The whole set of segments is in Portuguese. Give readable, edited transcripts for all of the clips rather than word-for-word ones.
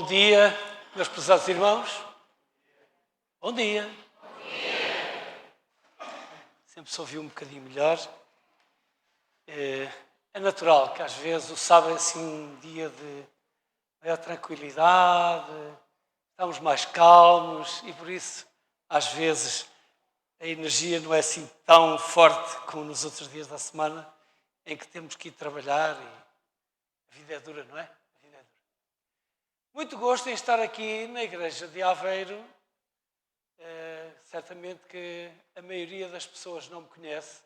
Bom dia, meus prezados irmãos. Bom dia. Sempre se ouviu um bocadinho melhor. É natural que às vezes o sábado é assim um dia de maior tranquilidade, estamos mais calmos e por isso às vezes a energia não é assim tão forte como nos outros dias da semana em que temos que ir trabalhar e a vida é dura, não é? A vida é dura. Muito gosto em estar aqui na igreja de Aveiro. Certamente que a maioria das pessoas não me conhece.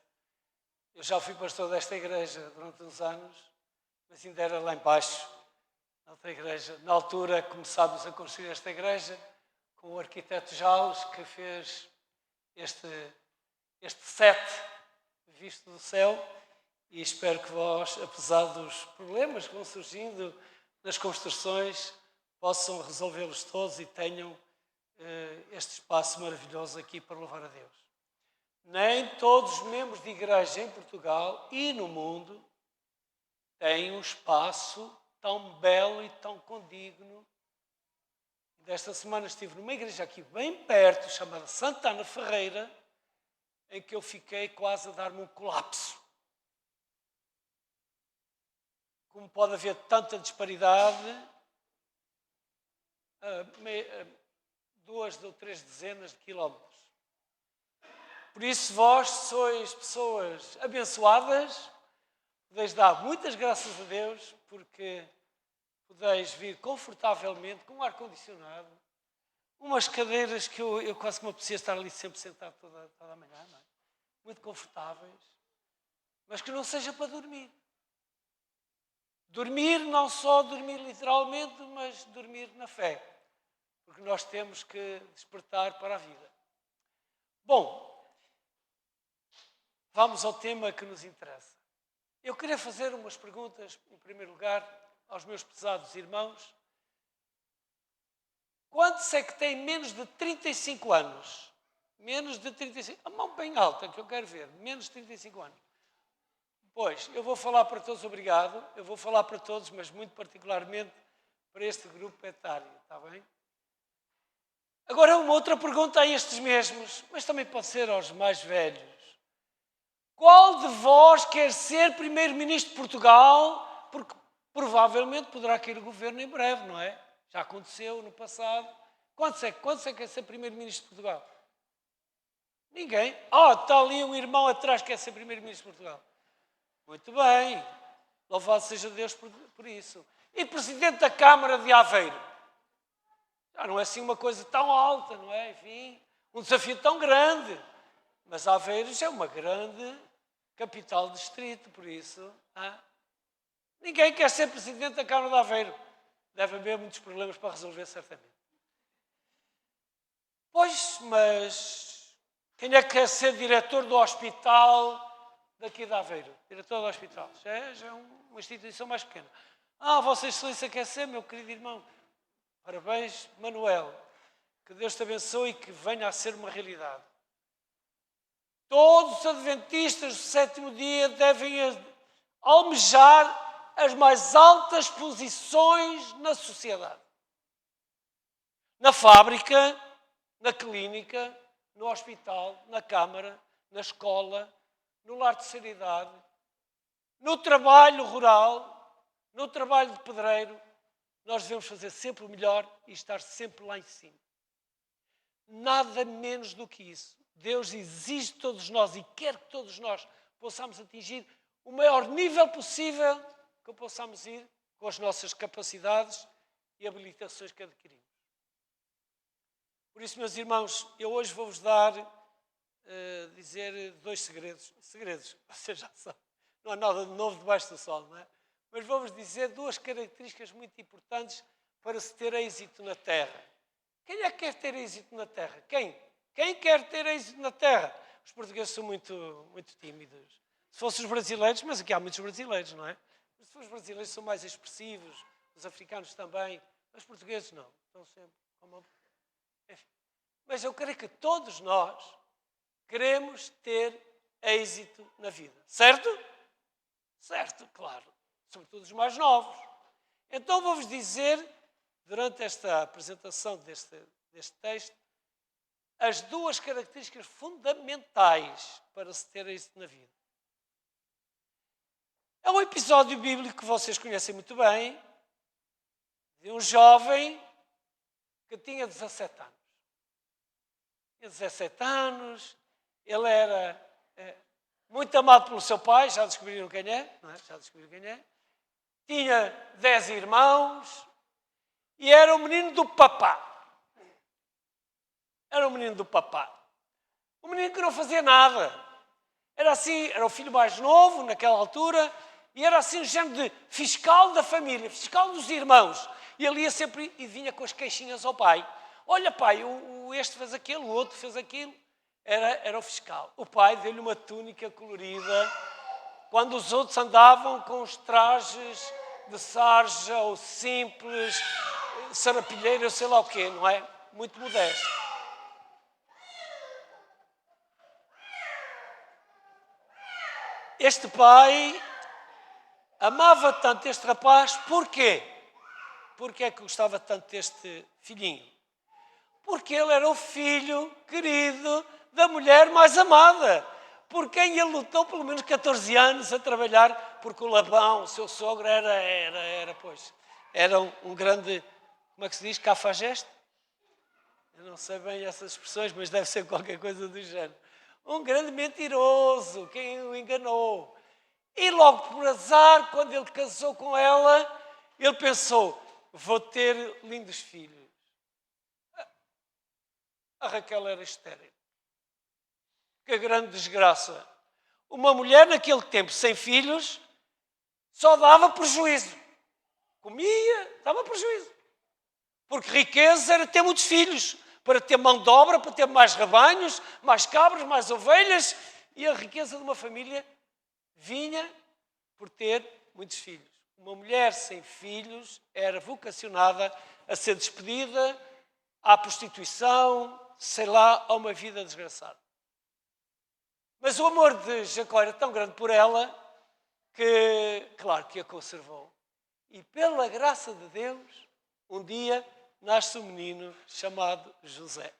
Eu já fui pastor desta igreja durante uns anos, mas ainda era lá embaixo, na outra igreja. Na altura começámos a construir esta igreja com o arquiteto Jales, que fez este set visto do céu, e espero que vós, apesar dos problemas que vão surgindo nas construções, possam resolvê-los todos e tenham este espaço maravilhoso aqui para louvar a Deus. Nem todos os membros de igreja em Portugal e no mundo têm um espaço tão belo e tão condigno. Desta semana estive numa igreja aqui bem perto, chamada Santa Ana Ferreira, em que eu fiquei quase a dar-me um colapso. Como pode haver tanta disparidade, 2 ou 3 dezenas de quilómetros. Por isso vós sois pessoas abençoadas, podeis dar muitas graças a Deus, porque podeis vir confortavelmente, com um ar-condicionado, umas cadeiras que eu quase que me apetecia estar ali sempre sentado toda a manhã, não é? Muito confortáveis, mas que não seja para dormir. Dormir, não só dormir literalmente, mas dormir na fé, porque nós temos que despertar para a vida. Bom, vamos ao tema que nos interessa. Eu queria fazer umas perguntas, em primeiro lugar, aos meus pesados irmãos. Quantos é que têm menos de 35 anos? Menos de 35? A mão bem alta, que eu quero ver. Menos de 35 anos. Pois, eu vou falar para todos, obrigado. Eu vou falar para todos, mas muito particularmente para este grupo etário, está bem? Agora, uma outra pergunta a estes mesmos, mas também pode ser aos mais velhos. Qual de vós quer ser primeiro-ministro de Portugal? Porque provavelmente poderá cair o governo em breve, não é? Já aconteceu no passado. Quantos é que quer ser primeiro-ministro de Portugal? Ninguém. Está ali um irmão atrás que quer ser primeiro-ministro de Portugal. Muito bem. Louvado seja Deus por isso. E presidente da Câmara de Aveiro? Já não é assim uma coisa tão alta, não é? Enfim, um desafio tão grande. Mas Aveiro já é uma grande capital de distrito, por isso. Ninguém quer ser presidente da Câmara de Aveiro. Deve haver muitos problemas para resolver, certamente. Pois, mas quem é que quer ser diretor do hospital daqui de Aveiro? Diretor do hospital. Já é uma instituição mais pequena. Vossa Excelência quer ser, meu querido irmão. Parabéns, Manuel. Que Deus te abençoe e que venha a ser uma realidade. Todos os adventistas do sétimo dia devem almejar as mais altas posições na sociedade. Na fábrica, na clínica, no hospital, na câmara, na escola, no lar de terceira idade, no trabalho rural, no trabalho de pedreiro. Nós devemos fazer sempre o melhor e estar sempre lá em cima. Nada menos do que isso. Deus exige de todos nós e quer que todos nós possamos atingir o maior nível possível que possamos ir com as nossas capacidades e habilitações que adquirimos. Por isso, meus irmãos, eu hoje vou-vos dizer 2 segredos. Segredos, vocês já sabem. Não há nada de novo debaixo do sol, não é? Mas vou-vos dizer 2 características muito importantes para se ter êxito na Terra. Quem é que quer ter êxito na Terra? Quem quer ter êxito na Terra? Os portugueses são muito, muito tímidos. Se fossem os brasileiros, mas aqui há muitos brasileiros, não é? Mas se fossem os brasileiros são mais expressivos, os africanos também, mas os portugueses não. Estão sempre como... Enfim. Mas eu creio que todos nós queremos ter êxito na vida. Certo? Certo, claro. Sobretudo os mais novos. Então vou-vos dizer durante esta apresentação deste texto, as duas características fundamentais para se ter isso na vida. É um episódio bíblico que vocês conhecem muito bem, de um jovem que tinha 17 anos. Tinha 17 anos, ele era muito amado pelo seu pai, já descobriram quem é, não é? Já descobriram quem é. Tinha 10 irmãos e era o menino do papá. Era o menino do papá. O menino que não fazia nada. Era assim, era o filho mais novo naquela altura e era assim o género de fiscal da família, fiscal dos irmãos. E ele ia sempre e vinha com as queixinhas ao pai. Olha pai, este fez aquilo, o outro fez aquilo. Era o fiscal. O pai deu-lhe uma túnica colorida, quando os outros andavam com os trajes de sarja ou simples, sarapilheira, sei lá o quê, não é? Muito modesto. Este pai amava tanto este rapaz, porquê? Porquê é que gostava tanto deste filhinho? Porque ele era o filho querido da mulher mais amada, por quem ele lutou pelo menos 14 anos a trabalhar, porque o Labão, o seu sogro, era um grande, como é que se diz, cafajeste? Eu não sei bem essas expressões, mas deve ser qualquer coisa do género. Um grande mentiroso, quem o enganou. E logo por azar, quando ele casou com ela, ele pensou, vou ter lindos filhos. A Raquel era estéril. Que grande desgraça. Uma mulher naquele tempo sem filhos só dava prejuízo. Comia, dava prejuízo. Porque riqueza era ter muitos filhos, para ter mão de obra, para ter mais rebanhos, mais cabras, mais ovelhas. E a riqueza de uma família vinha por ter muitos filhos. Uma mulher sem filhos era vocacionada a ser despedida, à prostituição, sei lá, a uma vida desgraçada. Mas o amor de Jacó era tão grande por ela que, claro, que a conservou. E pela graça de Deus, um dia nasce um menino chamado José.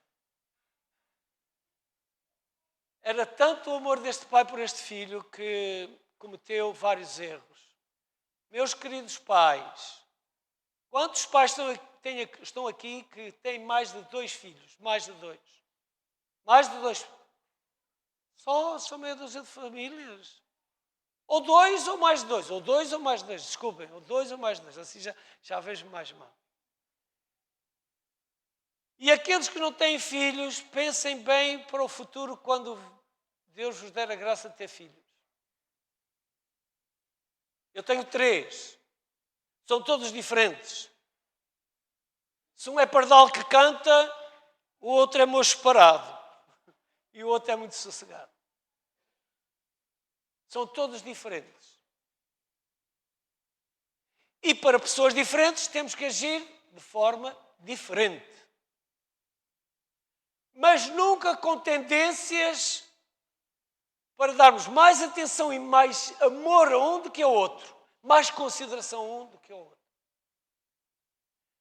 Era tanto o amor deste pai por este filho que cometeu vários erros. Meus queridos pais, quantos pais estão aqui que têm mais de 2 filhos? Mais de 2. Mais de 2. Só meia dúzia de famílias. Ou 2 ou mais de 2. Ou 2 ou mais de 2. Desculpem. Ou 2 ou mais de 2. Assim já vejo mais mal. E aqueles que não têm filhos, pensem bem para o futuro quando Deus vos der a graça de ter filhos. Eu tenho 3. São todos diferentes. Se um é pardal que canta, o outro é moço parado. E o outro é muito sossegado. São todos diferentes. E para pessoas diferentes temos que agir de forma diferente. Mas nunca com tendências para darmos mais atenção e mais amor a um do que ao outro. Mais consideração a um do que ao outro.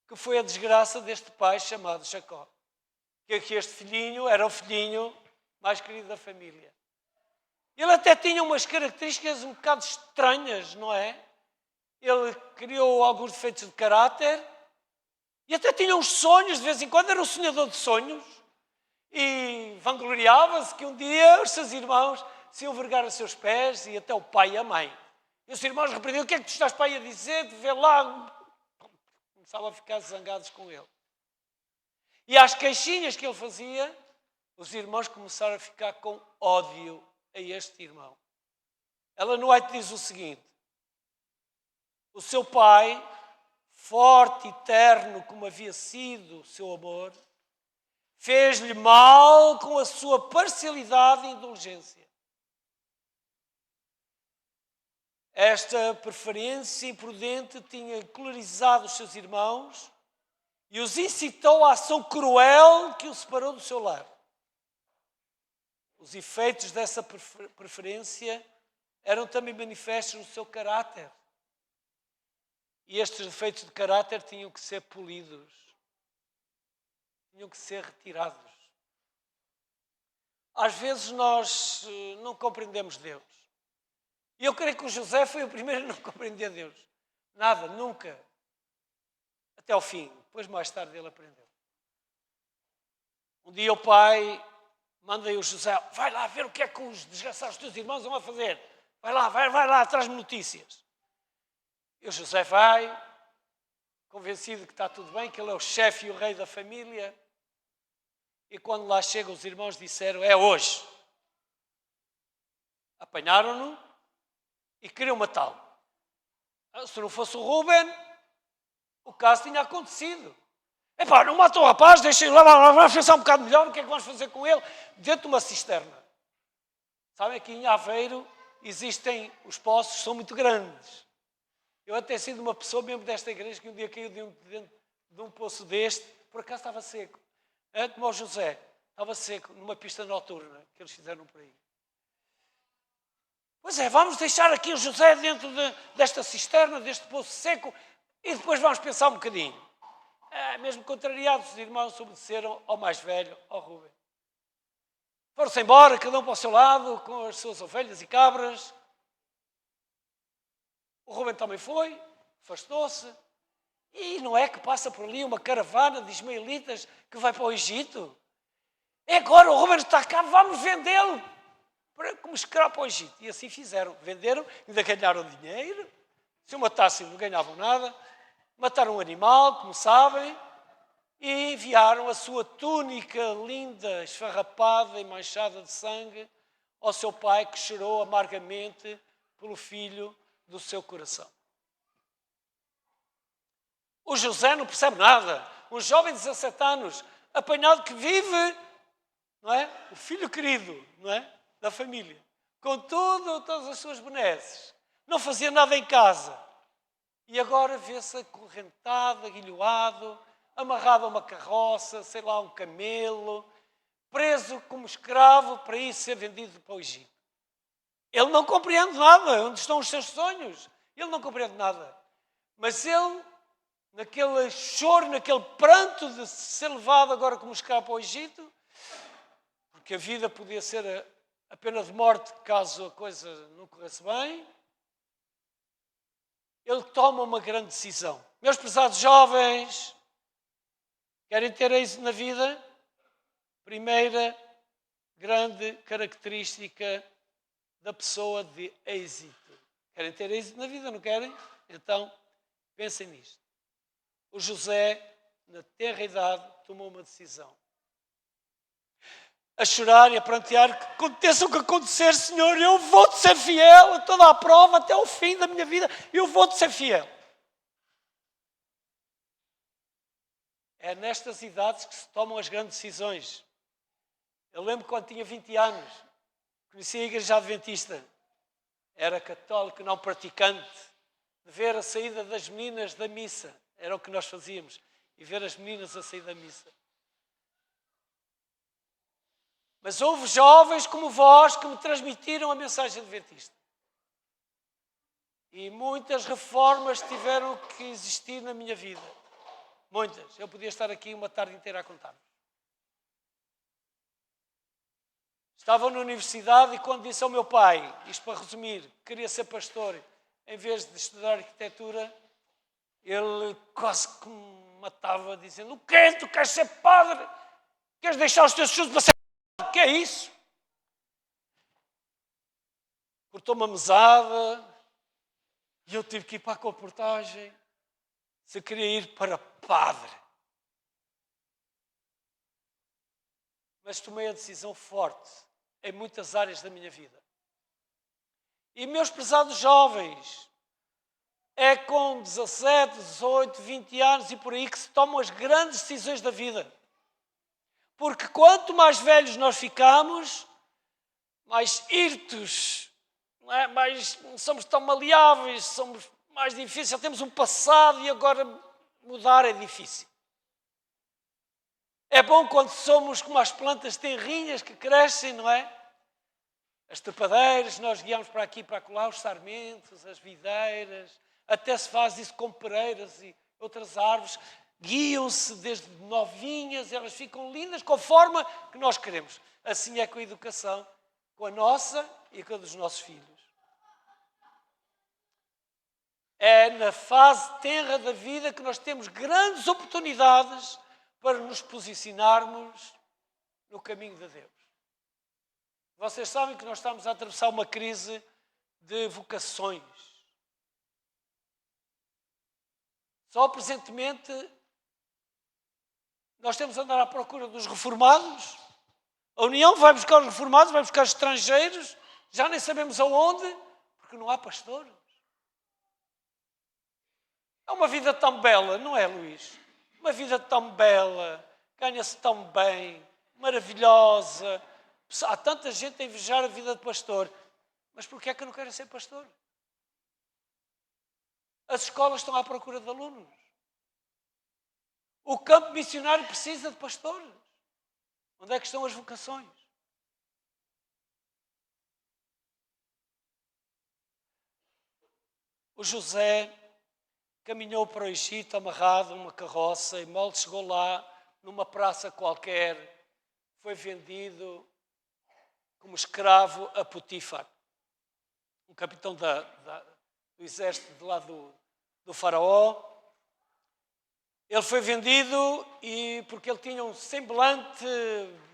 Que foi a desgraça deste pai chamado Jacó. Que este filhinho era o filhinho mais querido da família. Ele até tinha umas características um bocado estranhas, não é? Ele criou alguns defeitos de caráter e até tinha uns sonhos, de vez em quando era um sonhador de sonhos e vangloriava-se que um dia os seus irmãos se iam vergar a seus pés e até o pai e a mãe. E os irmãos repreendiam, o que é que tu estás para aí a dizer? Vê lá. Começavam a ficar zangados com ele. E às queixinhas que ele fazia, os irmãos começaram a ficar com ódio a este irmão. Ellen White diz o seguinte: o seu pai, forte e terno como havia sido o seu amor, fez-lhe mal com a sua parcialidade e indulgência. Esta preferência imprudente tinha encolerizado os seus irmãos e os incitou à ação cruel que o separou do seu lar. Os efeitos dessa preferência eram também manifestos no seu caráter. E estes defeitos de caráter tinham que ser polidos. Tinham que ser retirados. Às vezes nós não compreendemos Deus. E eu creio que o José foi o primeiro a não compreender Deus. Nada, nunca. Até ao fim. Depois, mais tarde, ele aprendeu. Um dia o pai manda o José, vai lá ver o que é que os desgraçados teus irmãos vão a fazer. Vai lá, traz-me notícias. E o José vai, convencido que está tudo bem, que ele é o chefe e o rei da família. E quando lá chegam, os irmãos disseram, é hoje. Apanharam-no e queriam matá-lo. Se não fosse o Rúben, o caso tinha acontecido. Epá, não matou o rapaz, deixem-o lá, vamos pensar um bocado melhor, o que é que vamos fazer com ele? Dentro de uma cisterna. Sabem, aqui em Aveiro existem, os poços são muito grandes. Eu até sido uma pessoa mesmo desta igreja que um dia caiu dentro de um poço deste, por acaso estava seco. Como o José, estava seco, numa pista noturna que eles fizeram por aí. Pois é, vamos deixar aqui o José dentro desta cisterna, deste poço seco, e depois vamos pensar um bocadinho. Mesmo contrariados, os irmãos obedeceram ao mais velho, ao Rúben. Foram-se embora, cada um para o seu lado, com as suas ovelhas e cabras. O Rúben também foi, afastou-se. E não é que passa por ali uma caravana de ismaelitas que vai para o Egito? É agora, o Rúben está cá, vamos vendê-lo como escravo para o Egito. E assim fizeram. Venderam, ainda ganharam dinheiro. Se o matassem, não ganhavam nada. Mataram um animal, como sabem, e enviaram a sua túnica linda, esfarrapada e manchada de sangue ao seu pai, que chorou amargamente pelo filho do seu coração. O José não percebe nada. Um jovem de 17 anos, apanhado, que vive, não é? O filho querido, não é? Da família, com todas as suas benesses. Não fazia nada em casa. E agora vê-se acorrentado, aguilhoado, amarrado a uma carroça, sei lá, um camelo, preso como escravo para ir ser vendido para o Egito. Ele não compreende nada. Onde estão os seus sonhos? Ele não compreende nada. Mas ele, naquele choro, naquele pranto de ser levado agora como escravo para o Egito, porque a vida podia ser a pena de morte caso a coisa não corresse bem, ele toma uma grande decisão. Meus prezados jovens, querem ter êxito na vida? Primeira grande característica da pessoa de êxito. Querem ter êxito na vida, não querem? Então, pensem nisto. O José, na tenra idade, tomou uma decisão. A chorar e a prantear, que aconteça o que acontecer, Senhor, eu vou-te ser fiel a toda a prova, até ao fim da minha vida, eu vou-te ser fiel. É nestas idades que se tomam as grandes decisões. Eu lembro quando tinha 20 anos, conheci a Igreja Adventista, era católico, não praticante, de ver a saída das meninas da missa, era o que nós fazíamos, e ver as meninas a sair da missa. Mas houve jovens como vós que me transmitiram a mensagem adventista. E muitas reformas tiveram que existir na minha vida. Muitas. Eu podia estar aqui uma tarde inteira a contar. Estava na universidade e quando disse ao meu pai, isto para resumir, que queria ser pastor, em vez de estudar arquitetura, ele quase que me matava dizendo, o quê? Tu queres ser padre? Queres deixar os teus estudos para ser padre? O que é isso? Cortou uma mesada e eu tive que ir para a comportagem se queria ir para padre. Mas tomei a decisão forte em muitas áreas da minha vida. E meus prezados jovens, é com 17, 18, 20 anos e por aí que se tomam as grandes decisões da vida. Porque quanto mais velhos nós ficamos, mais hirtos, não é? Mais somos tão maleáveis, somos mais difíceis, já temos um passado e agora mudar é difícil. É bom quando somos como as plantas tenrinhas que crescem, não é? As trepadeiras, nós guiamos para aqui e para acolá, os sarmentos, as videiras, até se faz isso com pereiras e outras árvores. Guiam-se desde novinhas, elas ficam lindas com a forma que nós queremos. Assim é com a educação, com a nossa e com a dos nossos filhos. É na fase tenra da vida que nós temos grandes oportunidades para nos posicionarmos no caminho de Deus. Vocês sabem que nós estamos a atravessar uma crise de vocações. Só presentemente nós temos de andar à procura dos reformados. A União vai buscar os reformados, vai buscar os estrangeiros, já nem sabemos aonde, porque não há pastores. É uma vida tão bela, não é, Luís? Uma vida tão bela, ganha-se tão bem, maravilhosa. Há tanta gente a invejar a vida de pastor. Mas porquê é que eu não quero ser pastor? As escolas estão à procura de alunos. O campo missionário precisa de pastores. Onde é que estão as vocações? O José caminhou para o Egito amarrado numa carroça e mal chegou lá, numa praça qualquer, foi vendido como escravo a Potifar, um capitão do exército de lá do faraó. Ele foi vendido porque ele tinha um semblante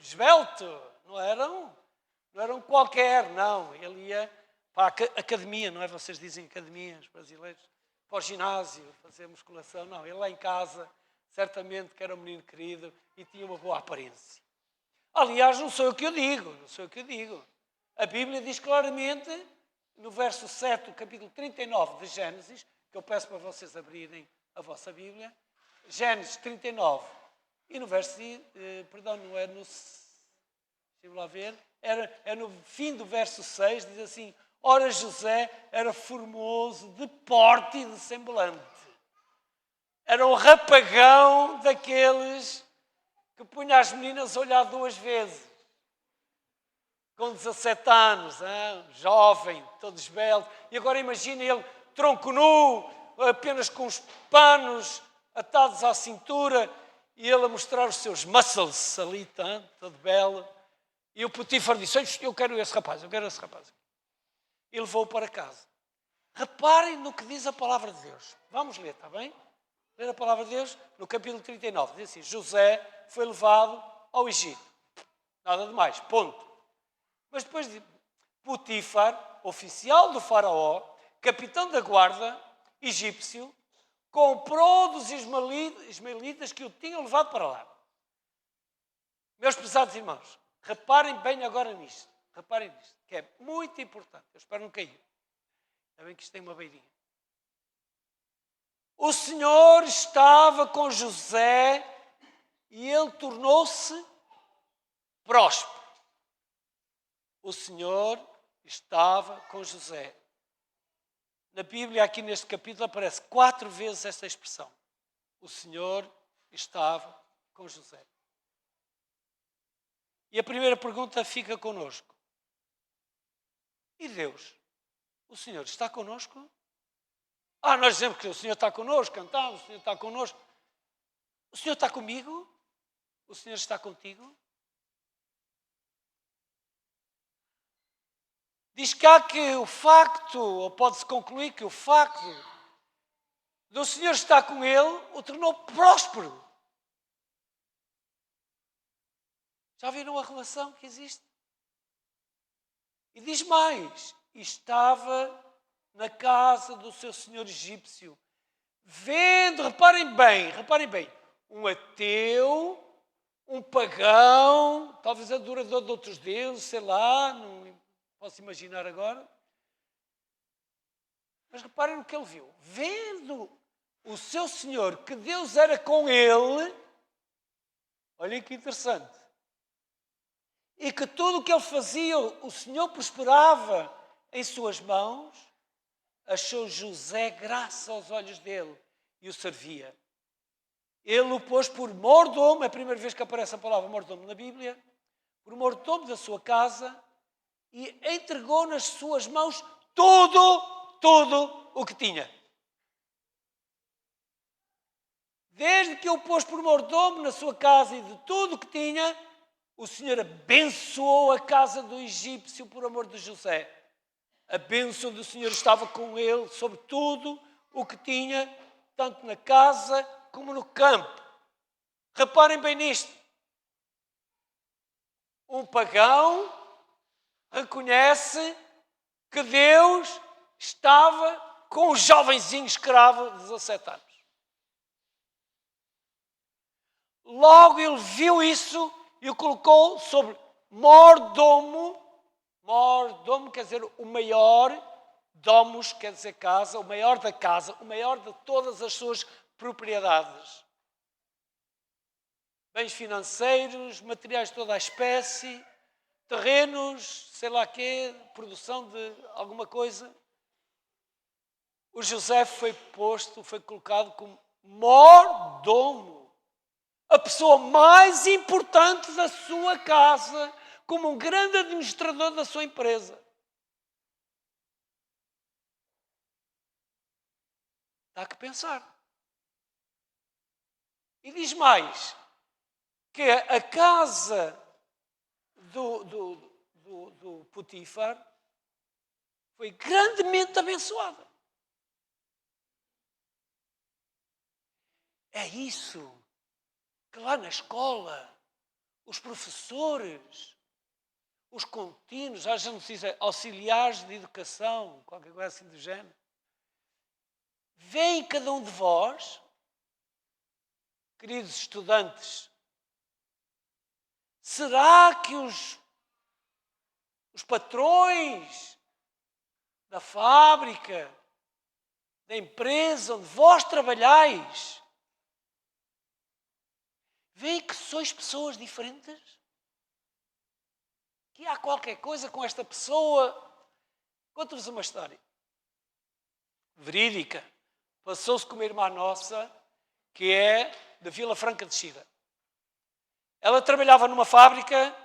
esbelto, não era um qualquer, não. Ele ia para a academia, não é? Vocês dizem academia, os brasileiros, para o ginásio, fazer musculação. Não, ele lá em casa, certamente que era um menino querido e tinha uma boa aparência. Aliás, não sou eu que eu digo. A Bíblia diz claramente, no verso 7 do capítulo 39 de Gênesis, que eu peço para vocês abrirem a vossa Bíblia, Gênesis 39, e no verso, não é no, deixa-me lá ver, é no fim do verso 6, diz assim: ora José era formoso de porte e de semblante. Era um rapagão daqueles que punha as meninas a olhar duas vezes. Com 17 anos, jovem, todo esbelto. E agora imagina ele, tronco nu, apenas com os panos atados à cintura, e ele a mostrar os seus muscles ali, todo belo. E o Potifar disse: eu quero esse rapaz. E levou-o para casa. Reparem no que diz a palavra de Deus. Vamos ler, está bem? Ler a palavra de Deus no capítulo 39. Diz assim: José foi levado ao Egito. Nada de mais, ponto. Mas depois de Potifar, oficial do faraó, capitão da guarda, egípcio, comprou dos ismaelitas que o tinham levado para lá. Meus pesados irmãos, reparem bem agora nisto. Que é muito importante. Eu espero não cair. Está bem que isto tem uma beirinha. O Senhor estava com José e ele tornou-se próspero. O Senhor estava com José. Na Bíblia, aqui neste capítulo, aparece 4 vezes esta expressão. O Senhor estava com José. E a primeira pergunta fica connosco. E Deus? O Senhor está connosco? Nós dizemos que o Senhor está connosco, cantamos, o Senhor está connosco. O Senhor está comigo? O Senhor está contigo? Diz cá que o facto, ou pode-se concluir que o facto do Senhor estar com ele o tornou próspero. Já viram a relação que existe? E diz mais: estava na casa do seu senhor egípcio, vendo, reparem bem, um ateu, um pagão, talvez adorador de outros deuses, sei lá, não posso imaginar agora. Mas reparem no que ele viu. Vendo o seu senhor, que Deus era com ele, olhem que interessante, e que tudo o que ele fazia, o Senhor prosperava em suas mãos, achou José graça aos olhos dele e o servia. Ele o pôs por mordomo, é a primeira vez que aparece a palavra mordomo na Bíblia, por mordomo da sua casa, e entregou nas suas mãos tudo o que tinha. Desde que o pôs por mordomo na sua casa e de tudo o que tinha, o Senhor abençoou a casa do egípcio por amor de José. A bênção do Senhor estava com ele sobre tudo o que tinha, tanto na casa como no campo. Reparem bem nisto. Um pagão reconhece que Deus estava com um jovenzinho escravo de 17 anos. Logo ele viu isso e o colocou sobre mordomo. Mordomo quer dizer o maior, domus quer dizer casa, o maior da casa, o maior de todas as suas propriedades. Bens financeiros, materiais de toda a espécie, terrenos, sei lá quê, produção de alguma coisa. O José foi colocado como mordomo. A pessoa mais importante da sua casa, como um grande administrador da sua empresa. Dá que pensar. E diz mais, que a casa do Potifar foi grandemente abençoada. É isso que lá na escola, os professores, os contínuos, às vezes se diz auxiliares de educação, qualquer coisa assim do género, veem cada um de vós, queridos estudantes, será que os patrões da fábrica, da empresa onde vós trabalhais, veem que sois pessoas diferentes? Que há qualquer coisa com esta pessoa? Conto-vos uma história verídica. Passou-se com uma irmã nossa, que é de Vila Franca de Xira. Ela trabalhava numa fábrica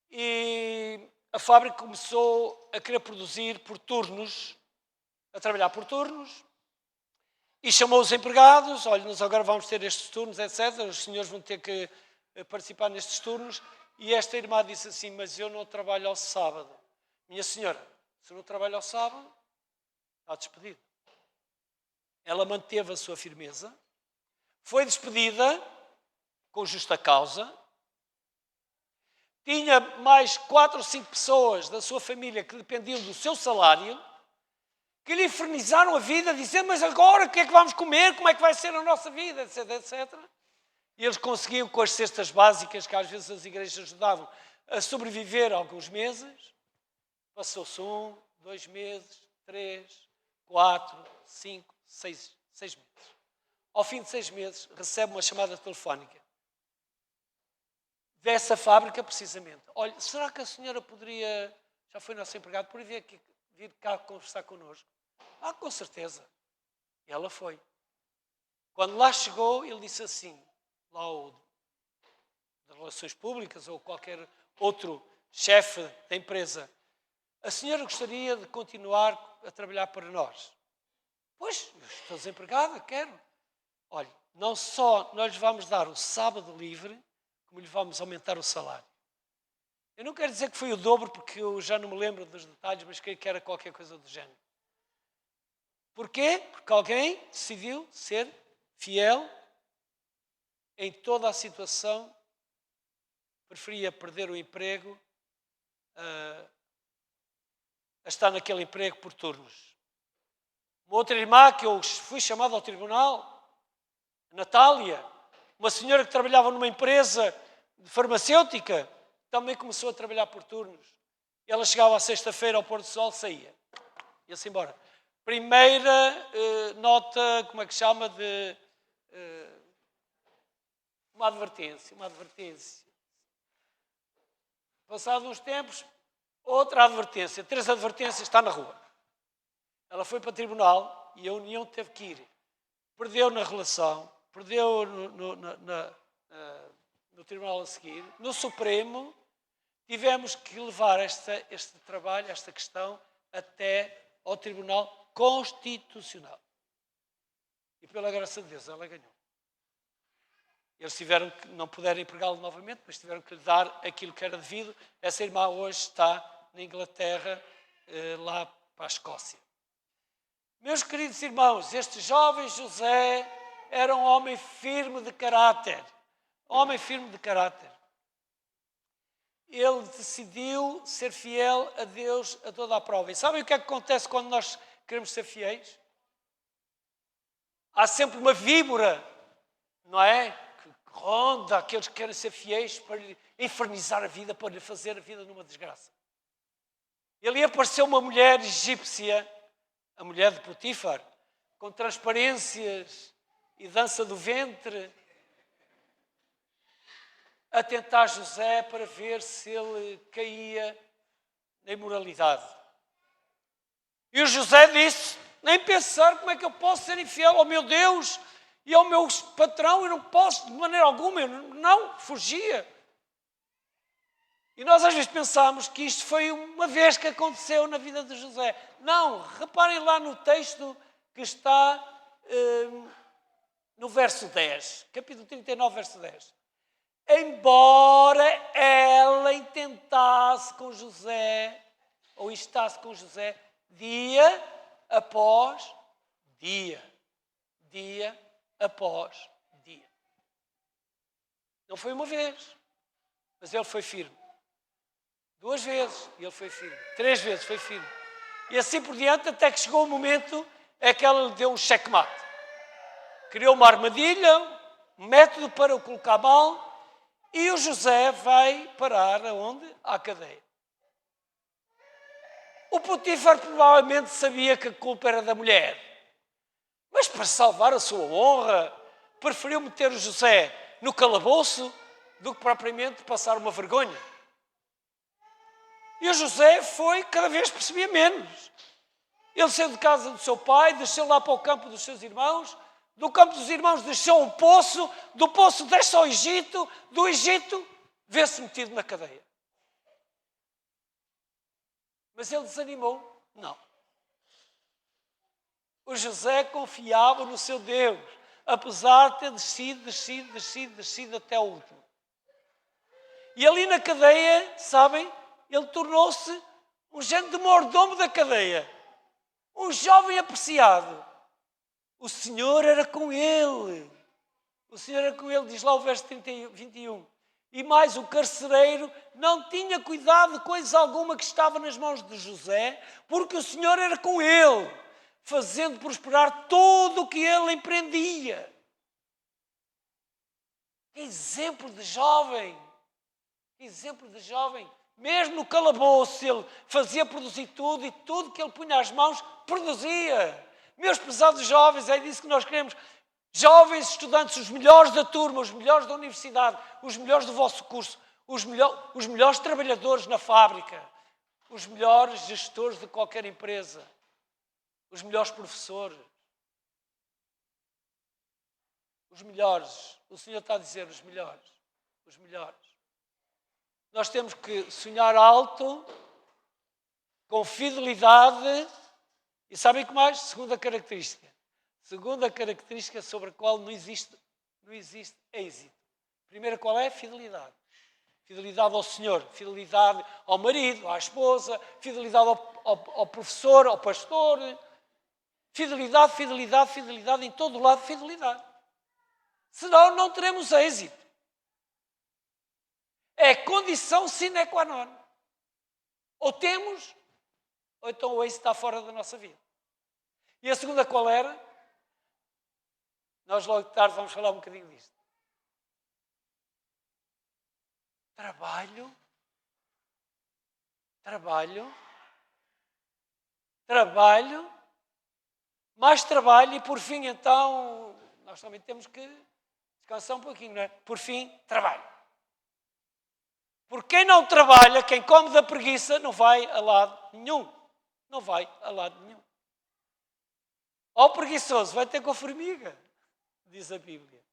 e a fábrica começou a querer produzir por turnos, a trabalhar por turnos, e chamou os empregados, olha, nós agora vamos ter estes turnos, etc. Os senhores vão ter que participar nestes turnos. E esta irmã disse assim, mas eu não trabalho ao sábado. Minha senhora, se não trabalho ao sábado, está despedida. Ela manteve a sua firmeza, foi despedida com justa causa, tinha mais 4 ou 5 pessoas da sua família que dependiam do seu salário, que lhe infernizaram a vida, dizendo, mas agora o que é que vamos comer, como é que vai ser a nossa vida, etc, etc. E eles conseguiam, com as cestas básicas, que às vezes as igrejas ajudavam, a sobreviver alguns meses. Passou-se 1, 2 meses, 3, 4, 5, 6 meses. Ao fim de 6 meses, recebe uma chamada telefónica dessa fábrica, precisamente. Olha, será que a senhora poderia, já foi nosso empregado, poderia vir cá conversar connosco? Ah, com certeza. E ela foi. Quando lá chegou, ele disse assim, lá o de Relações Públicas ou qualquer outro chefe da empresa, a senhora gostaria de continuar a trabalhar para nós? Pois, eu estou desempregada, quero. Olha, não só nós lhe vamos dar o sábado livre, como lhe vamos aumentar o salário. Eu não quero dizer que foi o dobro, porque eu já não me lembro dos detalhes, mas creio que era qualquer coisa do género. Porquê? Porque alguém decidiu ser fiel em toda a situação, preferia perder o emprego a estar naquele emprego por turnos. Uma outra irmã que eu fui chamado ao tribunal, Natália, uma senhora que trabalhava numa empresa farmacêutica, também começou a trabalhar por turnos. Ela chegava à sexta-feira ao pôr do sol, saía. Ia-se embora. Primeira nota, como é que chama, de uma advertência. Passados uns tempos, outra advertência. 3 advertências, está na rua. Ela foi para o tribunal e a União teve que ir. Perdeu na relação, perdeu no tribunal a seguir. No Supremo, tivemos que levar este trabalho, esta questão, até ao Tribunal Constitucional. E pela graça de Deus, ela ganhou. Eles tiveram que, não puderam empregá-lo novamente, mas tiveram que lhe dar aquilo que era devido. Essa irmã hoje está na Inglaterra, lá para a Escócia. Meus queridos irmãos, este jovem José era um homem firme de caráter. Homem firme de caráter. Ele decidiu ser fiel a Deus a toda a prova. E sabem o que é que acontece quando nós queremos ser fiéis? Há sempre uma víbora, não é? Que ronda aqueles que querem ser fiéis para lhe infernizar a vida, para lhe fazer a vida numa desgraça. E ali apareceu uma mulher egípcia, a mulher de Potifar, com transparências e dança do ventre, a tentar José para ver se ele caía na imoralidade. E o José disse, nem pensar como é que eu posso ser infiel ao meu Deus e ao meu patrão, eu não posso de maneira alguma, eu não, fugia. E nós às vezes pensamos que isto foi uma vez que aconteceu na vida de José. Não, reparem lá no texto que está no verso 10, capítulo 39, verso 10. Embora ela intentasse com José, ou estasse com José, dia após dia. Dia após dia. Não foi uma vez, mas ele foi firme. 2 vezes, e ele foi firme. 3 vezes, foi firme. E assim por diante, até que chegou o momento em que ela lhe deu um checkmate. Criou uma armadilha, um método para o colocar mal, e o José vai parar aonde? À cadeia. O Potifar provavelmente sabia que a culpa era da mulher. Mas para salvar a sua honra, preferiu meter o José no calabouço do que propriamente passar uma vergonha. E o José foi, cada vez percebia menos. Ele saiu de casa do seu pai, desceu lá para o campo dos seus irmãos, do campo dos irmãos desceu um poço, do poço desce ao Egito, do Egito vê-se metido na cadeia. Mas ele desanimou? Não. O José confiava no seu Deus, apesar de ter descido até o último. E ali na cadeia, sabem, ele tornou-se um género de mordomo da cadeia. Um jovem apreciado. O Senhor era com ele. O Senhor era com ele, diz lá o verso 21. E mais, o carcereiro não tinha cuidado de coisa alguma que estava nas mãos de José, porque o Senhor era com ele, fazendo prosperar tudo o que ele empreendia. Que exemplo de jovem! Que exemplo de jovem! Mesmo no calabouço ele fazia produzir tudo e tudo que ele punha às mãos produzia. Meus prezados jovens, é disso que nós queremos. Jovens estudantes, os melhores da turma, os melhores da universidade, os melhores do vosso curso, os melhores trabalhadores na fábrica, os melhores gestores de qualquer empresa, os melhores professores. Os melhores. O Senhor está a dizer os melhores. Os melhores. Nós temos que sonhar alto, com fidelidade. E sabem o que mais? Segunda característica. Segunda característica sobre a qual não existe êxito. Primeira qual é? Fidelidade. Fidelidade ao Senhor, fidelidade ao marido, à esposa, fidelidade ao professor, ao pastor. Fidelidade em todo lado, fidelidade. Senão não teremos êxito. É condição sine qua non. Ou temos, ou então o êxito está fora da nossa vida. E a segunda qual era? Nós logo de tarde vamos falar um bocadinho disto. Trabalho, mais trabalho e por fim então, nós também temos que descansar um pouquinho, não é? Por fim, trabalho. Porque quem não trabalha, quem come da preguiça, não vai a lado nenhum. Não vai a lado nenhum. Ó preguiçoso, vai ter com a formiga, diz a Bíblia.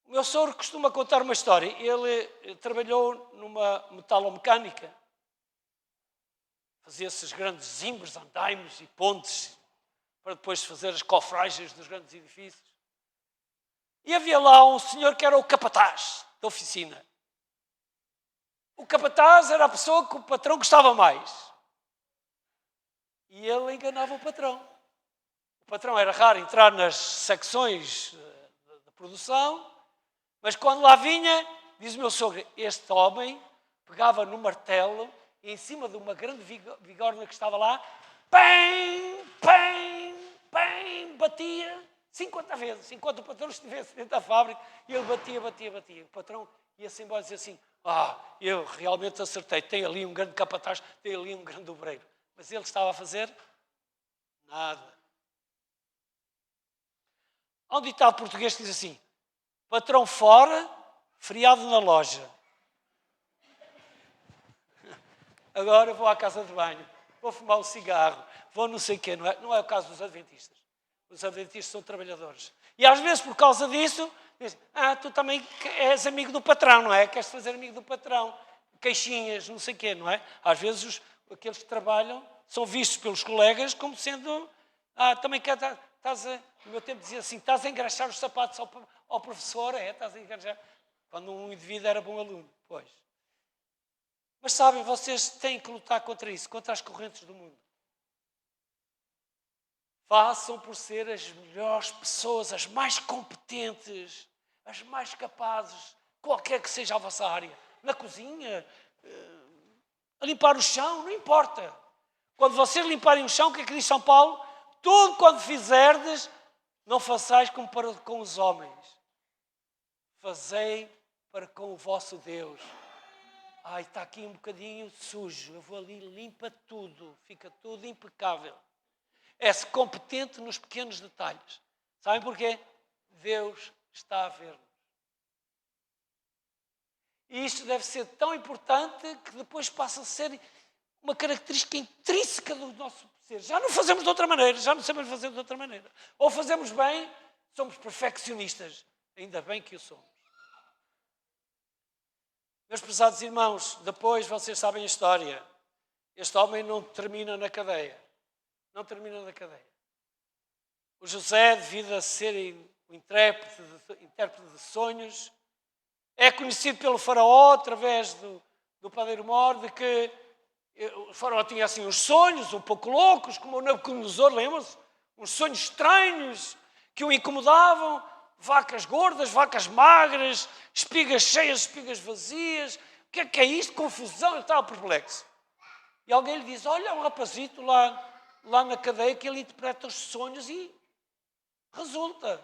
O meu sogro costuma contar uma história. Ele trabalhou numa metalomecânica. Fazia esses grandes zimbros, andaimes e pontes para depois fazer as cofragens dos grandes edifícios. E havia lá um senhor que era o capataz da oficina. O capataz era a pessoa que o patrão gostava mais. E ele enganava o patrão. O patrão era raro entrar nas secções de produção, mas quando lá vinha, diz o meu sogro, este homem pegava no martelo e em cima de uma grande vigorna que estava lá, pem, pem, pem, batia 50 vezes, enquanto o patrão estivesse dentro da fábrica, e ele batia. O patrão ia-se embora e dizia assim, eu realmente acertei, tem ali um grande capataz, tem ali um grande obreiro. Mas ele estava a fazer nada. Há um ditado português que diz assim, patrão fora, feriado na loja. Agora vou à casa de banho, vou fumar um cigarro, vou não sei o quê. Não é o caso dos adventistas. Os adventistas são trabalhadores. E às vezes, por causa disso, dizem, tu também és amigo do patrão, não é? Queres fazer amigo do patrão? Queixinhas, não sei o quê, não é? Às vezes, aqueles que trabalham são vistos pelos colegas como sendo, também estás a... No meu tempo dizia assim, estás a engraxar os sapatos ao professor, estás a engraxar. Quando um indivíduo era bom aluno, pois. Mas sabem, vocês têm que lutar contra isso, contra as correntes do mundo. Façam por ser as melhores pessoas, as mais competentes, as mais capazes, qualquer que seja a vossa área. Na cozinha, a limpar o chão, não importa. Quando vocês limparem o chão, o que é que diz São Paulo? Tudo quando fizerdes, não façais como para com os homens. Fazei para com o vosso Deus. Está aqui um bocadinho sujo, eu vou ali, limpa tudo, fica tudo impecável. É-se competente nos pequenos detalhes. Sabem porquê? Deus está a ver-nos. E isto deve ser tão importante que depois passa a ser uma característica intrínseca do nosso ser. Já não fazemos de outra maneira, já não sabemos fazer de outra maneira. Ou fazemos bem, somos perfeccionistas. Ainda bem que o somos. Meus prezados irmãos, depois vocês sabem a história. Este homem não termina na cadeia. Não termina na cadeia. O José, devido a ser o intérprete de sonhos, é conhecido pelo faraó, através do padeiro mor, de que o faraó tinha assim uns sonhos um pouco loucos, como o Nabucodonosor, lembram-se? Uns sonhos estranhos que o incomodavam, vacas gordas, vacas magras, espigas cheias, espigas vazias. O que é isto? Confusão, ele estava perplexo. E alguém lhe diz, olha, um rapazito lá na cadeia que ele interpreta os sonhos e resulta.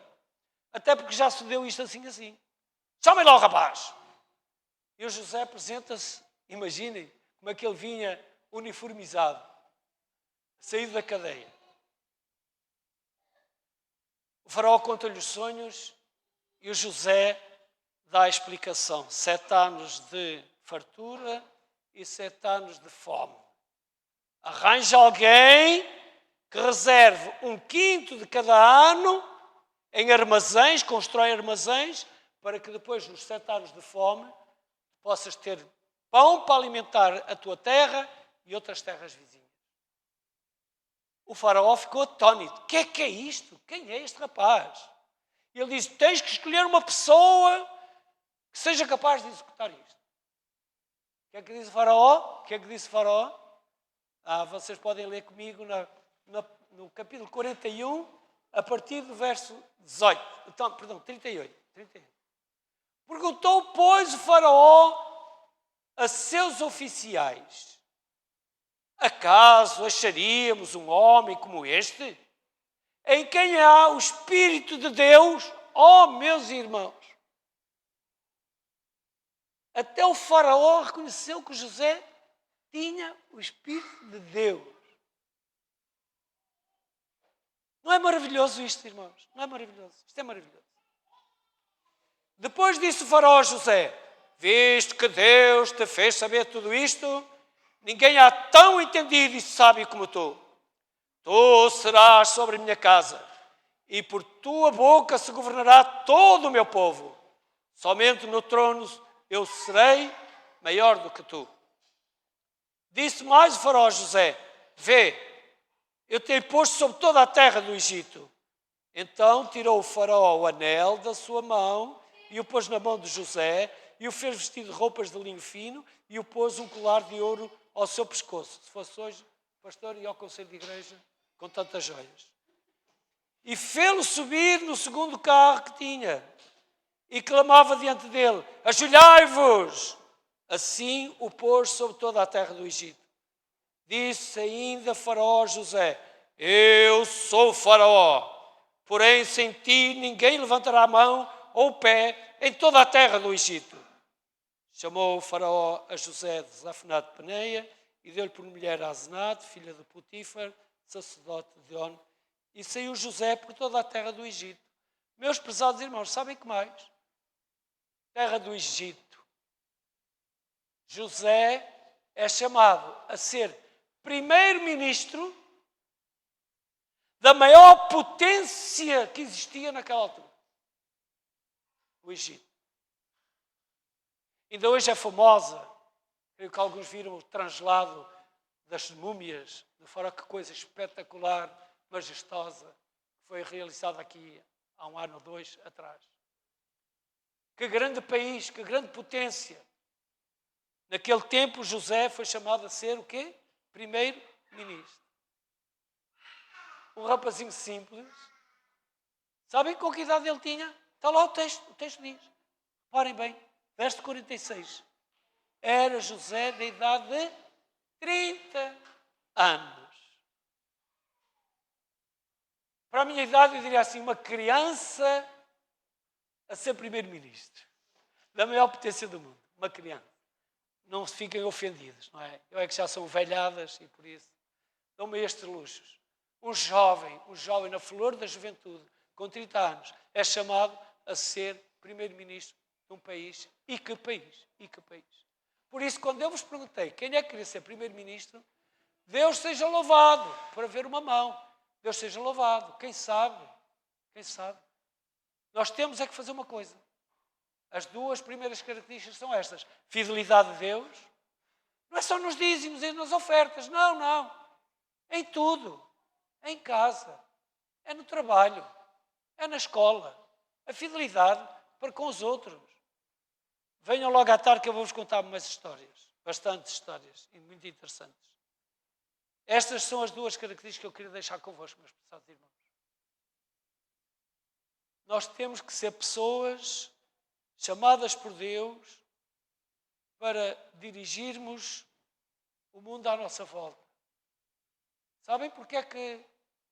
Até porque já se deu isto assim. Chamem lá o rapaz. E o José apresenta-se, imaginem, como é que ele vinha uniformizado, saído da cadeia. O faraó conta-lhe os sonhos e o José dá a explicação. 7 anos de fartura e 7 anos de fome. Arranja alguém que reserve 1/5 de cada ano em armazéns, constrói armazéns, para que depois, nos 7 anos de fome, possas ter pão para alimentar a tua terra e outras terras vizinhas. O faraó ficou atónito. O que é isto? Quem é este rapaz? E ele diz, tens que escolher uma pessoa que seja capaz de executar isto. O que é que diz o faraó? O que é que disse o faraó? Vocês podem ler comigo no capítulo 41, a partir do verso 18. Então, perdão, 38. Perguntou, pois, o faraó a seus oficiais, acaso acharíamos um homem como este, em quem há o Espírito de Deus? Meus irmãos! Até o faraó reconheceu que José tinha o Espírito de Deus. Não é maravilhoso isto, irmãos? Não é maravilhoso? Isto é maravilhoso. Depois disse o faraó a José, visto que Deus te fez saber tudo isto, ninguém há tão entendido e sábio como tu. Tu serás sobre a minha casa, e por tua boca se governará todo o meu povo. Somente no trono eu serei maior do que tu. Disse mais o faraó a José, vê, eu tenho posto sobre toda a terra do Egito. Então tirou o faraó o anel da sua mão e o pôs na mão de José e o fez vestir de roupas de linho fino e o pôs um colar de ouro ao seu pescoço. Se fosse hoje, pastor, e ao conselho de igreja com tantas joias. E fê-lo subir no segundo carro que tinha e clamava diante dele: ajoelhai-vos! Assim o pôs sobre toda a terra do Egito. Disse ainda Faraó a José: eu sou Faraó, porém sem ti ninguém levantará a mão ou o pé em toda a terra do Egito. Chamou o Faraó a José de Zafnate-Paneia e deu-lhe por mulher a Asenate, filha de Potifar, sacerdote de On, e saiu José por toda a terra do Egito. Meus prezados irmãos, sabem que mais? Terra do Egito. José é chamado a ser primeiro-ministro da maior potência que existia naquela altura. O Egito. Ainda hoje é famosa, creio que alguns viram o translado das múmias, de fora que coisa espetacular, majestosa, que foi realizada aqui há 1 ano ou 2 atrás. Que grande país, que grande potência. Naquele tempo José foi chamado a ser o quê? Primeiro-ministro. Um rapazinho simples. Sabem com que idade ele tinha? Está lá o texto diz. Reparem bem, verso 46. Era José da idade de 30 anos. Para a minha idade, eu diria assim, uma criança a ser primeiro-ministro. Da maior potência do mundo. Uma criança. Não se fiquem ofendidos, não é? Eu é que já são velhadas e por isso dão-me estes luxos. Um jovem na flor da juventude, com 30 anos, é chamado a ser primeiro-ministro de um país. E que país? E que país? Por isso, quando eu vos perguntei quem é que queria ser primeiro-ministro, Deus seja louvado, para ver uma mão. Deus seja louvado. Quem sabe? Quem sabe? Nós temos é que fazer uma coisa. As 2 primeiras características são estas. Fidelidade a Deus. Não é só nos dízimos e nas ofertas. Não, não. Em tudo. Em casa. É no trabalho. É na escola. A fidelidade para com os outros. Venham logo à tarde que eu vou-vos contar umas histórias. Bastantes histórias. E muito interessantes. Estas são as 2 características que eu queria deixar convosco, meus prezados irmãos. Nós temos que ser pessoas chamadas por Deus para dirigirmos o mundo à nossa volta. Sabem porque é que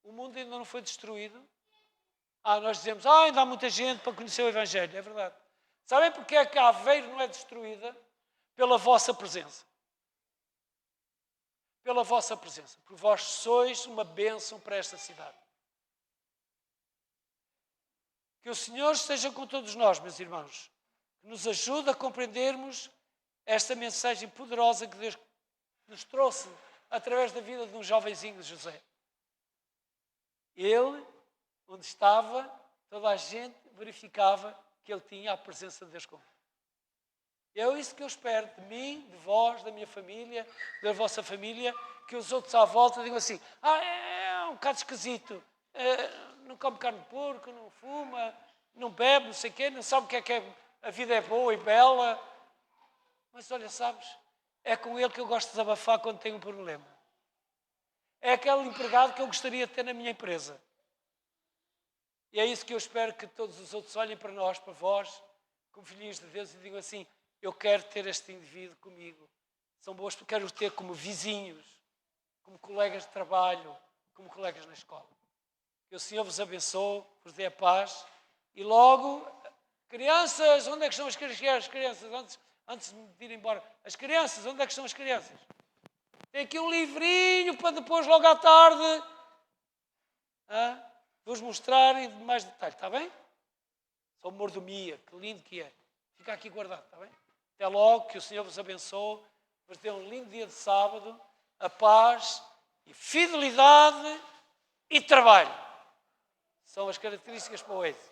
o mundo ainda não foi destruído? Nós dizemos, ainda há muita gente para conhecer o Evangelho. É verdade. Sabem porque é que a Aveiro não é destruída? Pela vossa presença. Pela vossa presença. Porque vós sois uma bênção para esta cidade. Que o Senhor esteja com todos nós, meus irmãos. Que nos ajude a compreendermos esta mensagem poderosa que Deus nos trouxe através da vida de um jovenzinho de José. Ele, onde estava, toda a gente verificava que ele tinha a presença de Deus com ele. É isso que eu espero de mim, de vós, da minha família, da vossa família, que os outros à volta digam assim, é um bocado esquisito, não come carne de porco, não fuma, não bebe, não sei o quê, não sabe o que é a vida é boa e bela. Mas olha, sabes, é com ele que eu gosto de desabafar quando tenho um problema. É aquele empregado que eu gostaria de ter na minha empresa. E é isso que eu espero que todos os outros olhem para nós, para vós, como filhinhos de Deus, e digam assim, eu quero ter este indivíduo comigo. São boas, quero os ter como vizinhos, como colegas de trabalho, como colegas na escola. Que o Senhor vos abençoe, vos dê a paz. E logo, crianças, onde é que estão as crianças? Antes de ir embora, as crianças, onde é que estão as crianças? Tem aqui um livrinho para depois, logo à tarde, vos mostrar em mais detalhe, está bem? Sou mordomia, que lindo que é. Fica aqui guardado, está bem? Até logo, que o Senhor vos abençoe, vos dê um lindo dia de sábado, a paz e fidelidade e trabalho. São as características para o êxito.